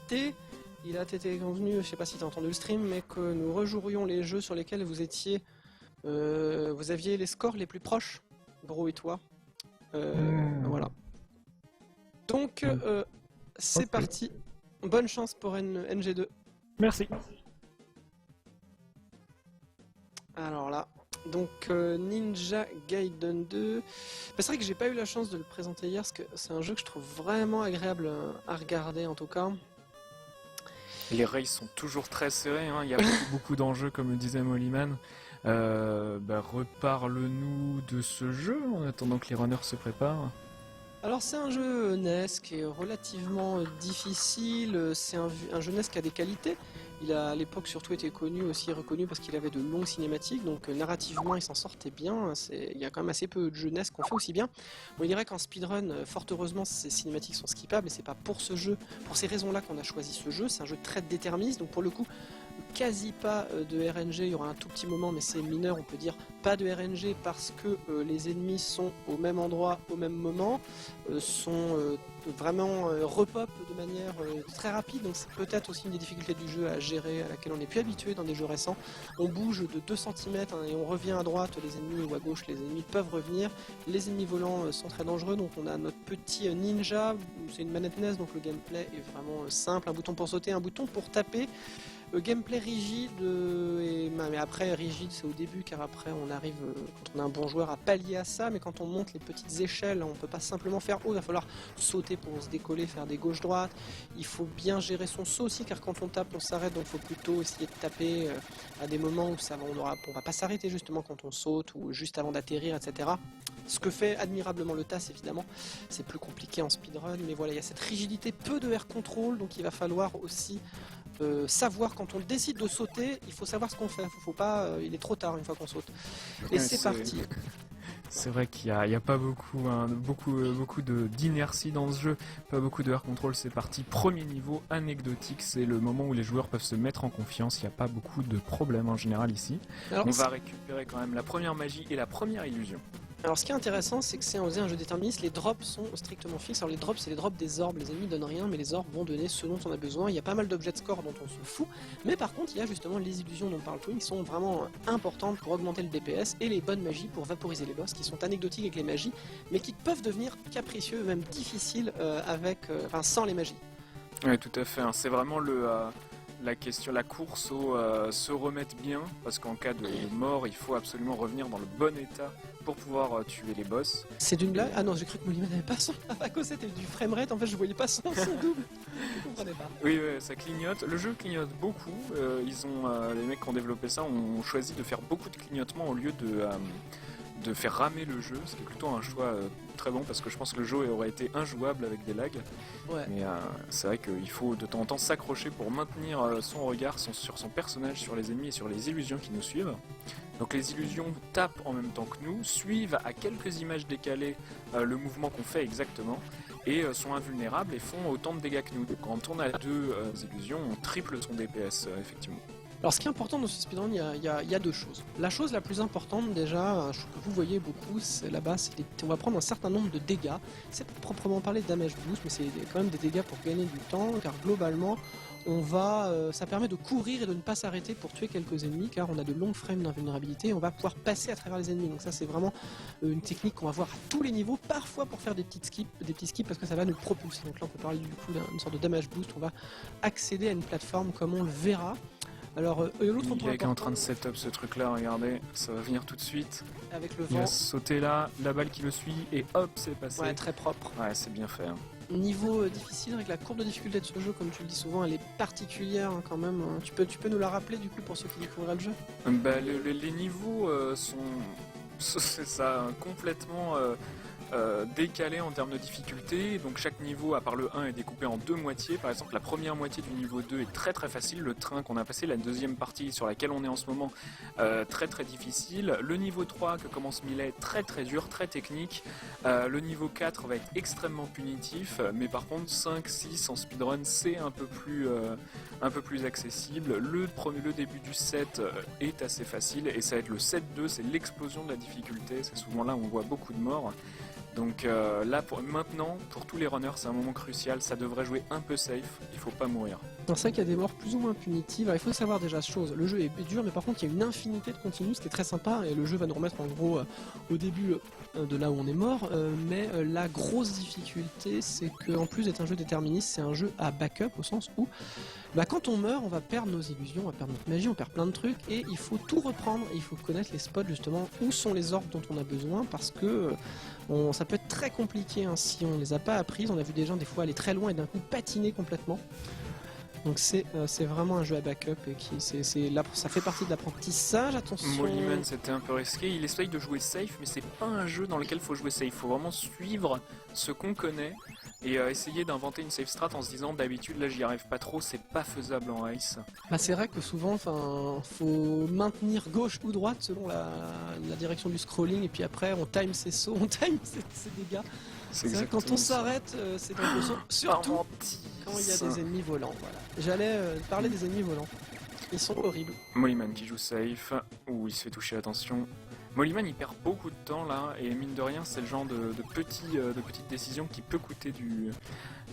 souhaité, il a été convenu, je sais pas si tu as entendu le stream, mais que nous rejouerions les jeux sur lesquels vous étiez, vous aviez les scores les plus proches, Bro et toi. Voilà. Donc, c'est parti. Bonne chance pour NG2. Merci. Alors là, donc Ninja Gaiden 2. C'est vrai que j'ai pas eu la chance de le présenter hier, parce que c'est un jeu que je trouve vraiment agréable à regarder en tout cas. Les rails sont toujours très serrés, hein. Il y a beaucoup d'enjeux comme le disait Mollyman. Reparle-nous de ce jeu en attendant que les runners se préparent. Alors c'est un jeu NES qui est relativement difficile, c'est un jeu NES qui a des qualités. Il a à l'époque surtout été reconnu parce qu'il avait de longues cinématiques, donc narrativement il s'en sortait bien. Il y a quand même assez peu de jeux NES qu'on fait aussi bien. Bon, il dirait qu'en speedrun, fort heureusement, ces cinématiques sont skippables, et c'est pas pour ce jeu, pour ces raisons-là qu'on a choisi ce jeu. C'est un jeu très déterministe, donc pour le coup, quasi pas de RNG, il y aura un tout petit moment, mais c'est mineur, on peut dire pas de RNG parce que les ennemis sont au même endroit, au même moment, sont vraiment repop de manière très rapide, donc c'est peut-être aussi une des difficultés du jeu à gérer, à laquelle on n'est plus habitué dans des jeux récents. On bouge de 2 cm et on revient à droite les ennemis, ou à gauche les ennemis peuvent revenir. Les ennemis volants sont très dangereux, donc on a notre petit ninja, c'est une manette NES, donc le gameplay est vraiment simple, un bouton pour sauter, un bouton pour taper. Gameplay rigide, mais après rigide c'est au début, car après on arrive, quand on est un bon joueur, à pallier à ça, mais quand on monte les petites échelles, on peut pas simplement faire haut, il va falloir sauter pour se décoller, faire des gauches-droites, il faut bien gérer son saut aussi, car quand on tape on s'arrête, donc il faut plutôt essayer de taper à des moments où on va pas s'arrêter justement quand on saute, ou juste avant d'atterrir, etc. Ce que fait admirablement le TAS évidemment, c'est plus compliqué en speedrun, mais voilà, il y a cette rigidité, peu de air control, donc il va falloir aussi savoir quand on décide de sauter, il faut savoir ce qu'on fait. Faut pas, il est trop tard une fois qu'on saute. Et c'est parti. C'est vrai qu'il y a pas beaucoup d'inertie dans ce jeu, pas beaucoup de air control. C'est parti. Premier niveau anecdotique, c'est le moment où les joueurs peuvent se mettre en confiance. Il n'y a pas beaucoup de problèmes en général ici. Alors, on va récupérer quand même la première magie et la première illusion. Alors ce qui est intéressant, c'est que c'est un jeu déterministe, les drops sont strictement fixes. Alors les drops, c'est les drops des orbes, les ennemis donnent rien, mais les orbes vont donner ce dont on a besoin. Il y a pas mal d'objets de score dont on se fout, mais par contre il y a justement les illusions dont parle Twin qui sont vraiment importantes pour augmenter le DPS, et les bonnes magies pour vaporiser les boss, qui sont anecdotiques avec les magies, mais qui peuvent devenir capricieux, même difficiles sans les magies. Oui, tout à fait, hein. C'est vraiment la course au se remettre bien, parce qu'en cas de mort, il faut absolument revenir dans le bon état pour pouvoir tuer les boss. C'est d'une blague ? Ah non, j'ai cru que Mollyman n'avait pas son... À cause c'était du framerate, en fait je voyais pas son double. Je comprenais pas. Oui, ça clignote. Le jeu clignote beaucoup. Les mecs qui ont développé ça ont choisi de faire beaucoup de clignotements au lieu de faire ramer le jeu, ce qui est plutôt un choix très bon, parce que je pense que le jeu aurait été injouable avec des lags. Ouais. Mais c'est vrai qu'il faut de temps en temps s'accrocher pour maintenir son regard sur son personnage, sur les ennemis et sur les illusions qui nous suivent. Donc les illusions tapent en même temps que nous, suivent à quelques images décalées le mouvement qu'on fait exactement, et sont invulnérables et font autant de dégâts que nous. Donc quand on a deux illusions, on triple son DPS effectivement. Alors ce qui est important dans ce speedrun, il y a deux choses. La chose la plus importante déjà, que vous voyez beaucoup, c'est là-bas, on va prendre un certain nombre de dégâts. C'est pas proprement parler de damage boost, mais c'est quand même des dégâts pour gagner du temps, car globalement, ça permet de courir et de ne pas s'arrêter pour tuer quelques ennemis, car on a de longues frames d'invulnérabilité et on va pouvoir passer à travers les ennemis. Donc ça c'est vraiment une technique qu'on va voir à tous les niveaux, parfois pour faire des petits skips parce que ça va nous propulser. Donc là on peut parler du coup d'une sorte de damage boost, on va accéder à une plateforme comme on le verra. Alors, l'autre point est en train de setup ce truc là, regardez, ça va venir tout de suite. Avec le vent. Il va sauter là, la balle qui le suit, et hop, c'est passé. Ouais, très propre. Ouais, c'est bien fait. Hein. Niveau difficile, avec la courbe de difficulté de ce jeu, comme tu le dis souvent, elle est particulière hein, quand même. Tu peux nous la rappeler du coup pour ceux qui découvriraient le jeu ? Les niveaux sont c'est ça, complètement décalé en termes de difficulté. Donc chaque niveau, à part le 1, est découpé en deux moitiés. Par exemple, la première moitié du niveau 2 est très très facile. Le train qu'on a passé, la deuxième partie sur laquelle on est en ce moment, très très difficile. Le niveau 3 que commence Millet, très très dur, très technique. Le niveau 4 va être extrêmement punitif. Mais par contre, 5, 6 en speedrun, c'est un peu plus accessible. Le début du 7 est assez facile. Et ça va être le 7-2, c'est l'explosion de la difficulté. C'est souvent là où on voit beaucoup de morts. Donc là, maintenant, pour tous les runners, c'est un moment crucial, ça devrait jouer un peu safe, il faut pas mourir. C'est vrai qu'il y a des morts plus ou moins punitives. Alors, il faut savoir déjà chose, le jeu est dur, mais par contre il y a une infinité de continues, ce qui est très sympa, et le jeu va nous remettre en gros au début de là où on est mort, mais la grosse difficulté, c'est qu'en plus d'être un jeu déterministe, c'est un jeu à backup, au sens où quand on meurt, on va perdre nos illusions, on va perdre notre magie, on perd plein de trucs, et il faut tout reprendre, il faut connaître les spots justement, où sont les orbes dont on a besoin, parce que ça peut être très compliqué si on les a pas apprises. On a vu des gens des fois aller très loin et d'un coup patiner complètement. Donc c'est vraiment un jeu à backup et ça fait partie de l'apprentissage. Attention. Mollyman c'était un peu risqué, il essaye de jouer safe, mais c'est pas un jeu dans lequel il faut jouer safe, il faut vraiment suivre ce qu'on connaît et essayer d'inventer une safe strat en se disant d'habitude là j'y arrive pas trop, c'est pas faisable en ice. C'est vrai que souvent faut maintenir gauche ou droite selon la direction du scrolling et puis après on time ses sauts, on time ses dégâts. C'est vrai que quand on s'arrête, c'est dangereux. Surtout quand il y a des ennemis volants. Voilà. J'allais parler des ennemis volants. Ils sont horribles. Mollyman qui joue safe, il se fait toucher, attention. Mollyman il perd beaucoup de temps là, et mine de rien c'est le genre de petites décisions qui peut coûter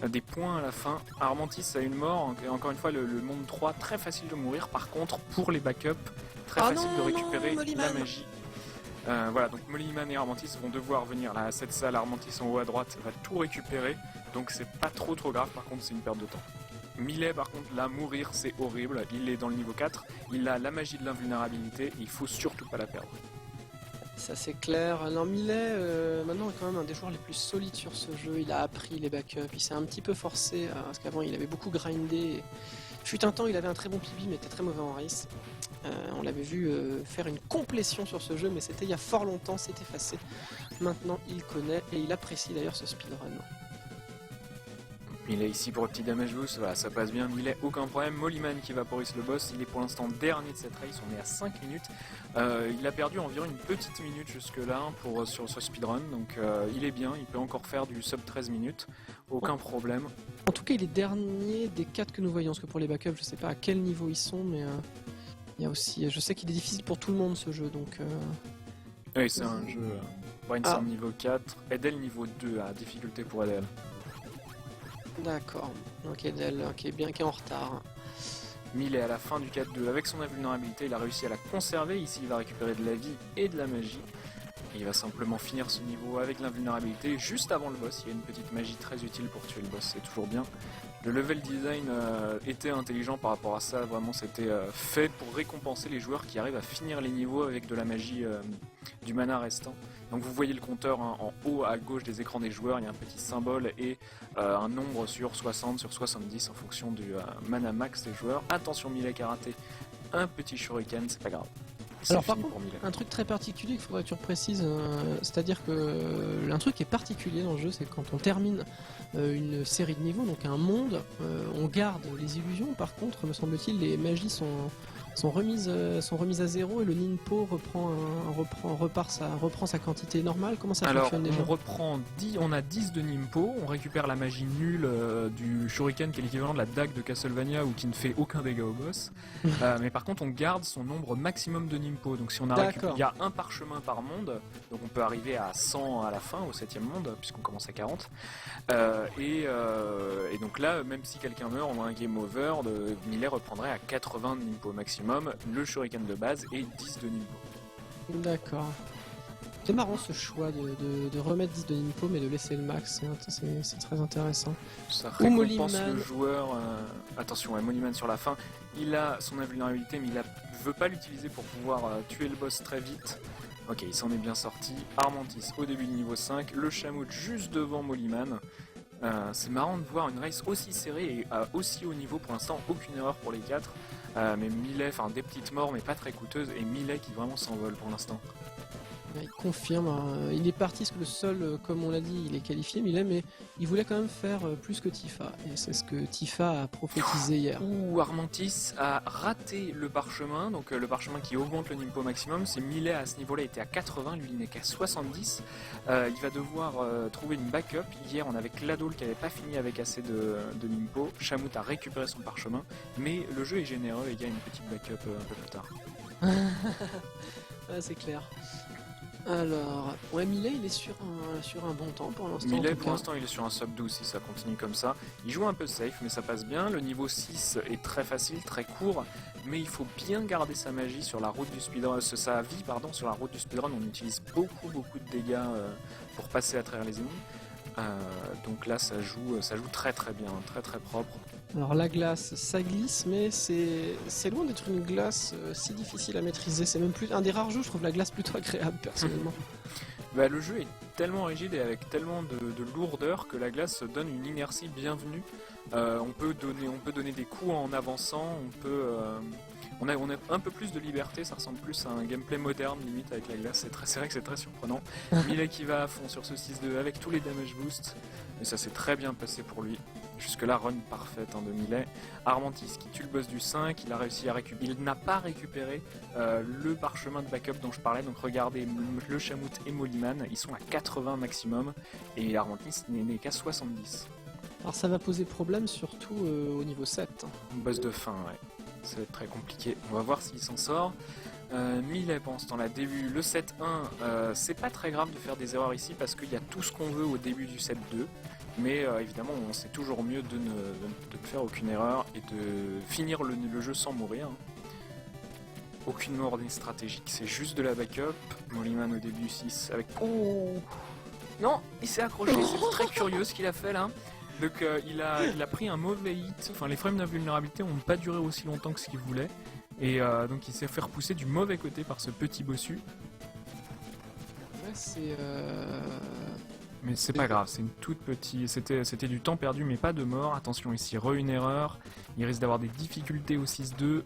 des points à la fin. Armantis a une mort, encore une fois le monde 3, très facile de mourir, par contre pour les backups, très facile de récupérer la magie. Voilà, donc Mollyman et Armantis vont devoir venir là à cette salle. Armantis en haut à droite va tout récupérer, donc c'est pas trop grave, par contre c'est une perte de temps. Millet par contre là, mourir c'est horrible, il est dans le niveau 4, il a la magie de l'invulnérabilité, il faut surtout pas la perdre. Ça c'est clair. Alors Millet, maintenant est quand même un des joueurs les plus solides sur ce jeu, il a appris les backups, il s'est un petit peu forcé, parce qu'avant il avait beaucoup grindé. Fut un temps il avait un très bon PB mais était très mauvais en race. On l'avait vu faire une complétion sur ce jeu, mais c'était il y a fort longtemps, c'est effacé. Maintenant, il connaît et il apprécie d'ailleurs ce speedrun. Millet ici pour le petit damage boost, voilà, ça passe bien. Millet, aucun problème. Mollyman qui vaporise le boss, il est pour l'instant dernier de cette race, on est à 5 minutes. Il a perdu environ une petite minute jusque-là sur ce speedrun, donc il est bien, il peut encore faire du sub 13 minutes, aucun problème. En tout cas, il est dernier des 4 que nous voyons, parce que pour les backups, je sais pas à quel niveau ils sont, mais... Il y a aussi, je sais qu'il est difficile pour tout le monde ce jeu, donc... Oui, c'est un jeu Brainstorm niveau 4, Edel niveau 2 à difficulté pour Edel. D'accord, donc Edel qui est en retard. Millet à la fin du 4-2, avec son invulnérabilité, il a réussi à la conserver, ici il va récupérer de la vie et de la magie. Et il va simplement finir ce niveau avec l'invulnérabilité juste avant le boss, il y a une petite magie très utile pour tuer le boss, c'est toujours bien. Le level design était intelligent par rapport à ça, vraiment c'était fait pour récompenser les joueurs qui arrivent à finir les niveaux avec de la magie du mana restant. Donc vous voyez le compteur en haut à gauche des écrans des joueurs, il y a un petit symbole et un nombre sur 60, sur 70 en fonction du mana max des joueurs. Attention Millet qui a raté un petit shuriken, c'est pas grave. Alors par contre, un truc très particulier qu'il faudrait que tu reprécises, c'est-à-dire que un truc qui est particulier dans le jeu, c'est que quand on termine une série de niveaux, donc un monde, on garde les illusions, par contre, me semble-t-il, les magies sont remises à zéro et le Ninpo reprend sa quantité normale. Comment ça fonctionne déjà ? On a 10 de Ninpo, on récupère la magie nulle du Shuriken qui est l'équivalent de la dague de Castlevania ou qui ne fait aucun dégât au boss. Mais par contre on garde son nombre maximum de Ninpo. Donc si on a récupéré, il y a un parchemin par monde, donc on peut arriver à 100 à la fin, au 7ème monde, puisqu'on commence à 40. Et donc là, même si quelqu'un meurt, on a un game over, Millet reprendrait à 80 de Ninpo maximum, le shuriken de base et 10 de Ninpo. D'accord. C'est marrant ce choix de remettre 10 de Ninpo mais de laisser le max, c'est très intéressant. Ça récompense le joueur. Attention, Mollyman sur la fin, il a son invulnérabilité mais il veut pas l'utiliser pour pouvoir tuer le boss très vite. Ok, il s'en est bien sorti. Armantis au début du niveau 5, le Shamout juste devant Mollyman. C'est marrant de voir une race aussi serrée et aussi haut niveau. Pour l'instant, aucune erreur pour les 4. Mais Millet, des petites morts mais pas très coûteuses, et Millet qui vraiment s'envole pour l'instant. Il confirme, il est parti parce que le seul, comme on l'a dit, il est qualifié, Millet, mais il voulait quand même faire plus que Tifa, et c'est ce que Tifa a prophétisé hier. Armantis a raté le parchemin, donc le parchemin qui augmente le Ninpo maximum. C'est Millet à ce niveau-là était à 80, lui il n'est qu'à 70. Il va devoir trouver une backup. Hier on avait Cladol qui n'avait pas fini avec assez de Ninpo. Shamout a récupéré son parchemin, mais le jeu est généreux et il y a une petite backup un peu plus tard. Ouais, c'est clair. Alors, ouais, Millet, il est sur un bon temps pour l'instant. Millet, pour l'instant, il est sur un sub 12 si ça continue comme ça. Il joue un peu safe, mais ça passe bien. Le niveau 6 est très facile, très court, mais il faut bien garder sa magie sur la route du speedrun, sa vie, pardon, sur la route du speedrun. On utilise beaucoup de dégâts pour passer à travers les ennemis. Donc là, ça joue très bien, très propre. Alors la glace, ça glisse, mais c'est loin d'être une glace si difficile à maîtriser. C'est même plus un des rares jeux, je trouve la glace plutôt agréable personnellement. Bah, le jeu est tellement rigide et avec tellement de lourdeur que la glace donne une inertie bienvenue. On peut donner des coups en avançant, on a un peu plus de liberté, ça ressemble plus à un gameplay moderne limite avec la glace, c'est vrai que c'est très surprenant. Millet qui va à fond sur ce 6-2 avec tous les damage boosts, et ça s'est très bien passé pour lui. Jusque là, run parfaite de Millet. Armantis qui tue le boss du 5, il a réussi à récupérer, il n'a pas récupéré le parchemin de backup dont je parlais, donc regardez, le Chamout et Moliman, ils sont à 80 maximum, et Armantis n'est qu'à 70. Alors ça va poser problème surtout au niveau 7. Boss de fin, ouais. Ça va être très compliqué. On va voir s'il s'en sort. Millet pendant ce temps-là, début, le 7-1, c'est pas très grave de faire des erreurs ici parce qu'il y a tout ce qu'on veut au début du 7-2. Mais évidemment, c'est toujours mieux de ne faire aucune erreur et de finir le jeu sans mourir. Aucune ordre stratégique, c'est juste de la backup. Moliman au début 6 avec... Oh non, il s'est accroché, c'est très curieux ce qu'il a fait là. Donc il a pris un mauvais hit, enfin les frames d'invulnérabilité n'ont pas duré aussi longtemps que ce qu'il voulait. Et donc il s'est fait repousser du mauvais côté par ce petit bossu. Ouais, c'est... Mais c'est pas grave, c'est une toute petite... C'était du temps perdu mais pas de mort. Attention ici, une erreur. Il risque d'avoir des difficultés au 6-2.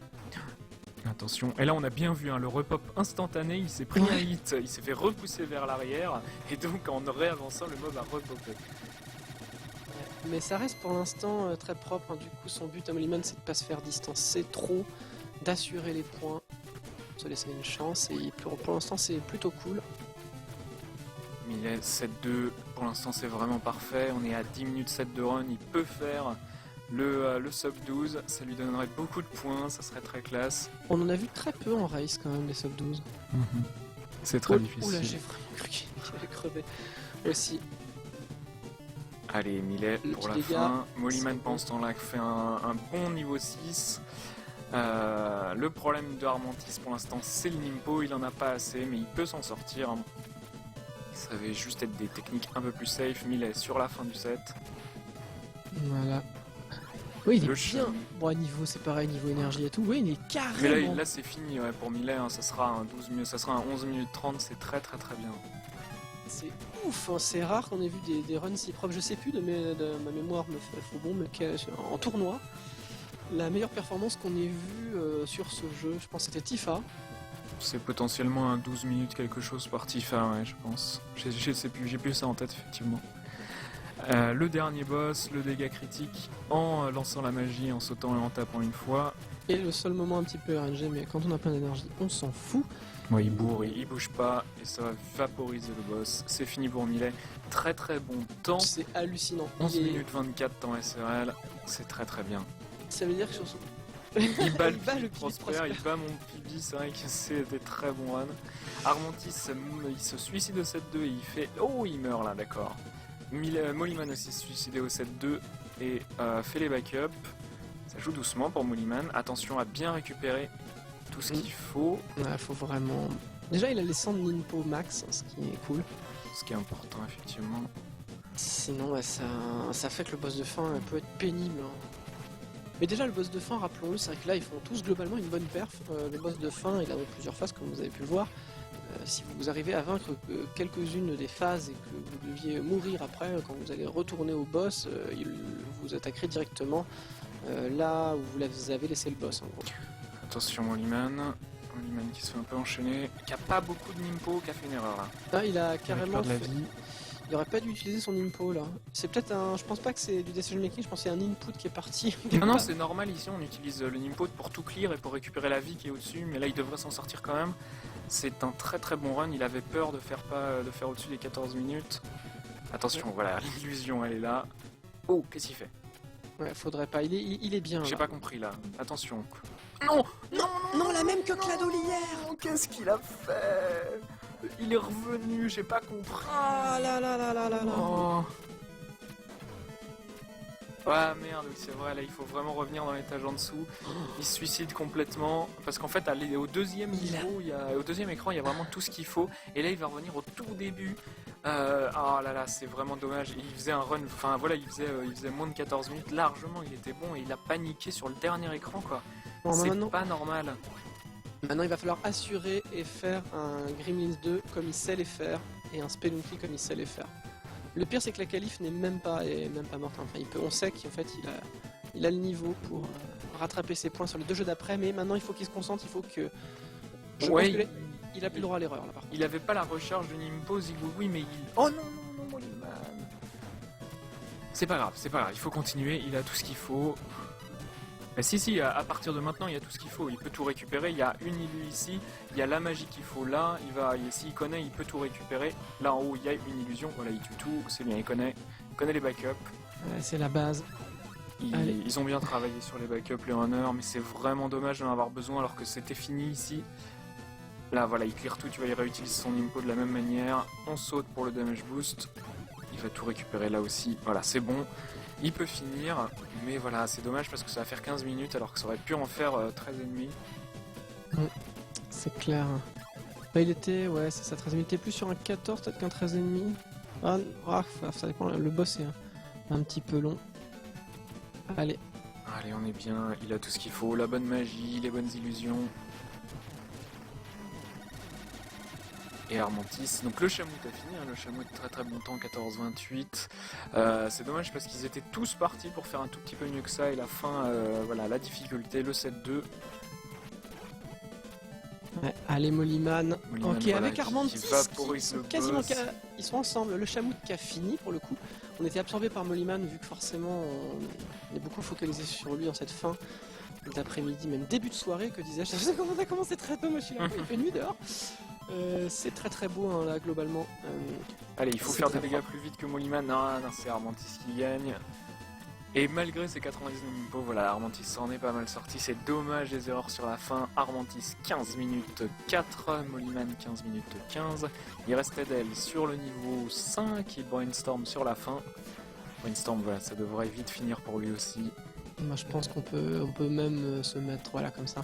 Attention, et là on a bien vu le repop instantané, il s'est pris un hit, il s'est fait repousser vers l'arrière, et donc en réavançant le mob a repopé. Mais ça reste pour l'instant très propre, du coup son but à Moliman c'est de pas se faire distancer trop, d'assurer les points, se laisser une chance, et pour l'instant c'est plutôt cool. Millet 7-2, pour l'instant c'est vraiment parfait, on est à 10 minutes 7 de run, il peut faire le sub 12, ça lui donnerait beaucoup de points, ça serait très classe. On en a vu très peu en race quand même, les sub 12. C'est très difficile. Oula, j'ai vraiment cru qu'il allait crever aussi. Allez, Millet pour la fin. Moliman pendant ce temps-là fait un bon niveau 6. Le problème de Armantis pour l'instant c'est le Nimpo, il en a pas assez mais il peut s'en sortir. Ça va juste être des techniques un peu plus safe. Millet sur la fin du set. Voilà. Oui, il est le bien. Bon, à niveau, c'est pareil, niveau énergie et tout. Oui, il est carrément. Mais là c'est fini pour Millet, ça sera un 11 minutes 30, c'est très bien. C'est ouf, c'est rare qu'on ait vu des runs si propres. Je sais plus de ma mémoire me fait faux bon, mais en tournoi, la meilleure performance qu'on ait vue sur ce jeu, je pense que c'était Tifa. C'est potentiellement un 12 minutes quelque chose par Tifa, ouais, je pense. Je sais plus, j'ai plus ça en tête effectivement. Le dernier boss, le dégât critique en lançant la magie, en sautant et en tapant une fois. Et le seul moment un petit peu RNG, mais quand on a plein d'énergie, on s'en fout. Ouais, il bourre, il bouge pas et ça va vaporiser le boss. C'est fini pour Millet. Très bon temps. C'est hallucinant. 11 minutes 24 temps SRL, c'est très bien. Ça veut dire que sur ce... il bat le Prosper, il bat mon Pibi, c'est vrai que c'est des très bons runs. Armantis, il se suicide au 7-2 et il fait... Oh, il meurt là, d'accord. Moliman aussi se suicidé au 7-2 et fait les backups. Ça joue doucement pour Moliman. Attention à bien récupérer tout ce qu'il faut. Ouais, faut vraiment... Déjà, il a les 100 de Ninpo max, ce qui est cool. Ce qui est important, effectivement. Sinon, ouais, ça fait que le boss de fin peut être pénible. Mais déjà, le boss de fin, rappelons-le, c'est vrai que là, ils font tous globalement une bonne perf. Le boss de fin, il a plusieurs phases, comme vous avez pu le voir. Si vous arrivez à vaincre quelques-unes des phases et que vous deviez mourir après, quand vous allez retourner au boss, il vous attaquerait directement là où vous avez laissé le boss, en gros. Attention, Moliman qui se fait un peu enchaîner, qui a pas beaucoup de Nimpo, qui a fait une erreur là. Ah, il a carrément fait... Il aurait pas dû utiliser son Nimpo là. C'est peut-être un... Je pense pas que c'est du decision making, je pense que c'est un input qui est parti. Non, c'est normal, ici on utilise le Nimpo pour tout clear et pour récupérer la vie qui est au-dessus, mais là il devrait s'en sortir quand même. C'est un très bon run, il avait peur de faire au-dessus des 14 minutes. Attention, voilà, l'illusion elle est là. Oh, qu'est-ce qu'il fait? Ouais, faudrait pas, il est bien. J'ai là. pas compris là, attention. Non, la même que Cladolière. Qu'est-ce qu'il a fait? Il est revenu, j'ai pas compris. Ah là là là là là là. Oh. Ah merde, oui c'est vrai, là il faut vraiment revenir dans l'étage en dessous. Il se suicide complètement parce qu'en fait au deuxième niveau, au deuxième écran, il y a vraiment tout ce qu'il faut. Et là il va revenir au tout début. Ah là là, c'est vraiment dommage. Il faisait un run, enfin voilà, il faisait moins de 14 minutes largement. Il était bon et il a paniqué sur le dernier écran quoi. Bon, C'est maintenant, pas normal. maintenant il va falloir assurer et faire un Gremlins 2 comme il sait les faire et un Spelunky comme il sait les faire. Le pire c'est que la qualif n'est même pas morte. Enfin, on sait qu'en fait il a le niveau pour rattraper ses points sur les 2 jeux d'après, mais maintenant il faut qu'il se concentre, il faut que... Je pense que il a plus le droit à l'erreur là par contre. Il avait pas la recharge d'une Impo Zigouigoui, mais il... Oh non non non Moliman. C'est pas grave, il faut continuer, il a tout ce qu'il faut. Mais si, à partir de maintenant, il y a tout ce qu'il faut, il peut tout récupérer, il y a une illu ici, il y a la magie qu'il faut là, s'il connaît, il peut tout récupérer. Là en haut, il y a une illusion, voilà, il tue tout, c'est bien, il connaît les backups. Ouais, c'est la base. Ils ont bien travaillé sur les backups, les runners, mais c'est vraiment dommage d'en avoir besoin alors que c'était fini ici. Là, voilà, il clear tout, tu vois, il réutilise son impo de la même manière, on saute pour le damage boost, il va tout récupérer là aussi, voilà, c'est bon. Il peut finir, mais voilà, c'est dommage parce que ça va faire 15 minutes alors que ça aurait pu en faire 13 ennemis. C'est clair. Bah, il était, ouais, c'est ça, 13 minutes. Il était plus sur un 14 peut-être qu'un 13 ennemis. Ça dépend, le boss est un petit peu long. Allez. Allez, on est bien, il a tout ce qu'il faut, la bonne magie, les bonnes illusions. Et Armantis, donc le Chamout a fini, hein, le Chamout très très bon temps, 14-28. C'est dommage parce qu'ils étaient tous partis pour faire un tout petit peu mieux que ça et la fin, voilà, la difficulté, le 7-2. Ouais, allez Moliman. Ok, voilà, avec Armantis, ils sont quasiment ils sont ensemble. Le Chamout qui a fini pour le coup. On était absorbé par Moliman vu que forcément on est beaucoup focalisé sur lui en cette fin d'après-midi, même début de soirée, que disais-je. Ça a commencé très tôt, moi je suis là, il fait nuit dehors. C'est très très beau hein, là globalement. Allez, il faut faire des dégâts plus vite que Moliman. Non, c'est Armantis qui gagne. Et malgré ses 99 impôts, voilà, Armantis s'en est pas mal sorti. C'est dommage les erreurs sur la fin. Armantis 15 minutes 4, Moliman 15 minutes 15. Il reste Edel sur le niveau 5 et Brainstorm sur la fin. Brainstorm, voilà, ça devrait vite finir pour lui aussi. Moi, je pense qu'on peut même se mettre voilà comme ça.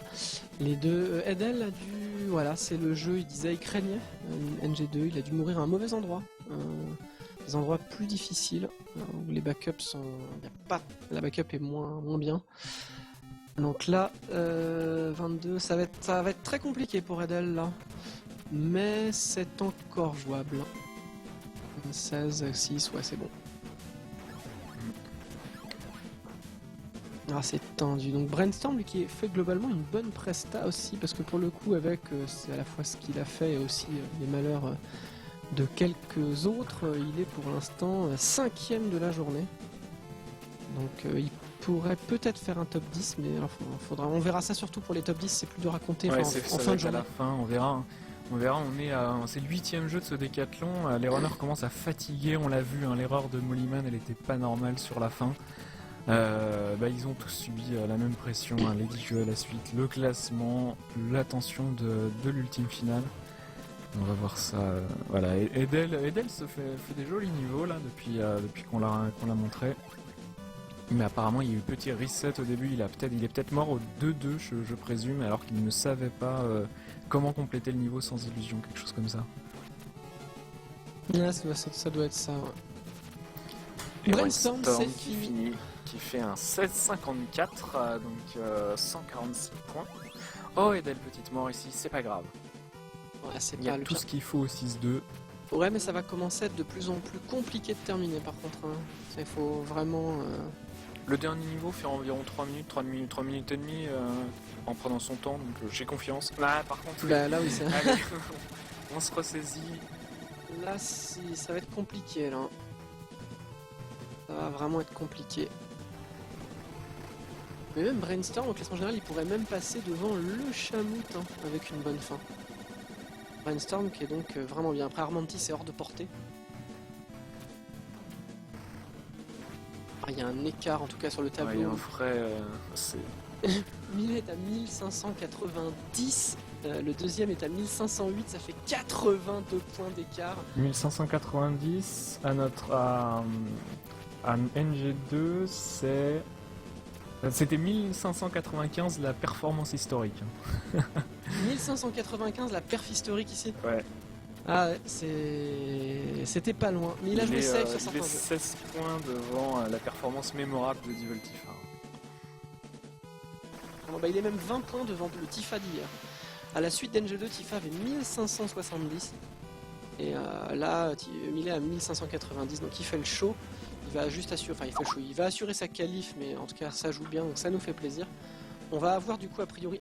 Les deux. Edel a dû. Voilà, c'est le jeu, il disait, il craignait NG2, il a dû mourir à un mauvais endroit. Des endroits plus difficiles, où les backups sont. La backup est moins bien. Donc là, 22, ça va être très compliqué pour Edel là. Mais c'est encore jouable. 16, 6, ouais, c'est bon. Ah, c'est tendu. Donc Brainstorm lui qui fait globalement une bonne presta aussi parce que pour le coup avec c'est à la fois ce qu'il a fait et aussi les malheurs de quelques autres, il est pour l'instant 5ème de la journée. Donc il pourrait peut-être faire un top 10 mais alors, on verra ça surtout pour les top 10, c'est plus dur à compter ouais, en fin de journée. À la fin, on verra, c'est le 8ème jeu de ce décathlon, les runners commencent à fatiguer, on l'a vu, hein, l'erreur de Moliman elle était pas normale sur la fin. Ils ont tous subi la même pression, hein, les 10 jeux à la suite, le classement, l'attention de l'ultime finale. On va voir ça. Voilà, Edel se fait des jolis niveaux là depuis qu'on l'a montré. Mais apparemment il y a eu petit reset au début, il est peut-être mort au 2-2 je présume, alors qu'il ne savait pas comment compléter le niveau sans illusion, quelque chose comme ça. Là, ça doit être ça. Ouais. Et Brainstorm c'est fini. Qui fait un 16,54, donc 146 points. Oh, Edel, petite mort ici, c'est pas grave. Ouais, il y a tout ce qu'il faut au 6-2. Ouais, mais ça va commencer à être de plus en plus compliqué de terminer par contre. Hein. Il faut vraiment... Le dernier niveau fait environ 3 minutes et demie en prenant son temps, donc j'ai confiance. Là, par contre, là oui, ça... Allez, on se ressaisit. Là, ça va être compliqué, là. Ça va vraiment être compliqué. Mais même Brainstorm, au classement général, il pourrait même passer devant le Chamout hein, avec une bonne fin. Brainstorm qui est donc vraiment bien. Après Armantis, c'est hors de portée. Il y a un écart en tout cas sur le tableau. Il y a un frais, c'est... Millet à 1590 Le deuxième est à 1508, ça fait 82 points d'écart. 1590 à NG2, c'était 1595 la performance historique. 1595 la perf historique ici. Ouais. Ah ouais, c'était pas loin. Mais il a joué safe sur certains il est jeux. 16 points devant la performance mémorable de Devil Tifa. Il est même 20 points devant le Tifa d'hier. À la suite d'NG2, Tifa avait 1570. Et là, il est à 1590, donc il fait le show. Il va juste assurer, enfin il fait le show, il va assurer sa qualif, mais en tout cas ça joue bien, donc ça nous fait plaisir. On va avoir du coup a priori